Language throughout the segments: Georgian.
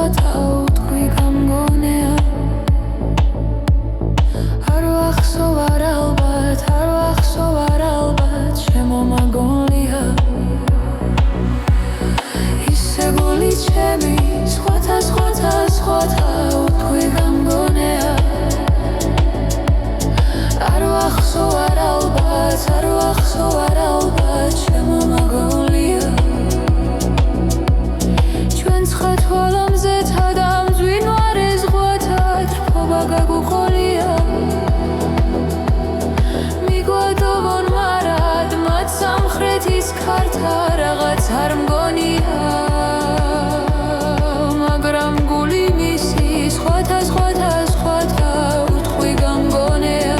სხვათა უთქვი გამგონეა არ ვახსოვარ ალბათ ჩემო მაგონია ისე გული ჩემი სხვათა უთქვი გამგონეა არ ვახსოვარ ალბათ ჩემო მაგონია ჩვენ ცხა თვალამზე თადამძვინვარე ზღვათად ფობა გაგუყოლია მიგვადოვონ მარად მათ სამხრეთის ქართა რაღაც არ მგონია მაგრამ გული მისი სხვათა უთქვი გამგონეა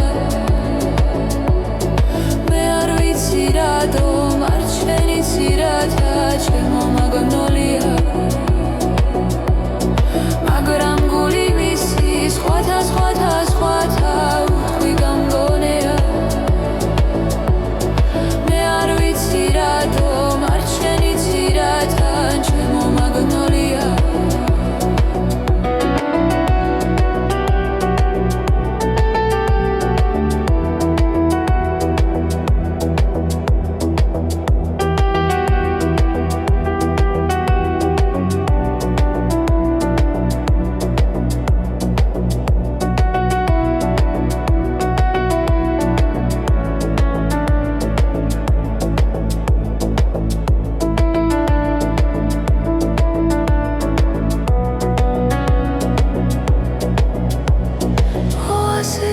მე არ ვიცი რატო მარჩენი ცირათა ჩემო მაგნოლია მაგრამ გული მისი სხვათა უთქვი გამგონეა მე არ ვიცი რატო მარჩენი ცირათა ჩემო მაგნოლია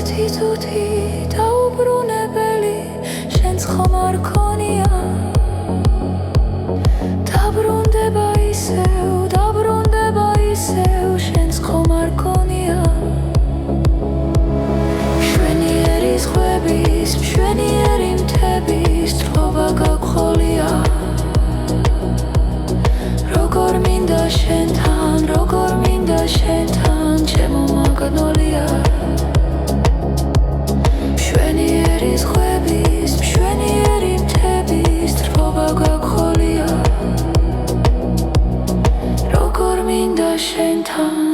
თითუთი დაუბრუნებელი შენც ხომ არ ქონია დაბრუნდება ისევ შენც ხომ არ ქონია მშვენიერი ზღვების მშვენიერი მთების თლობა გაგხოლია როგორ მინდა შენთან ჩემო მაგნოლია მშვენიერი ზღვების მშვენიერი მთების თლობა გაგხოლია როგორ მინდა შენთან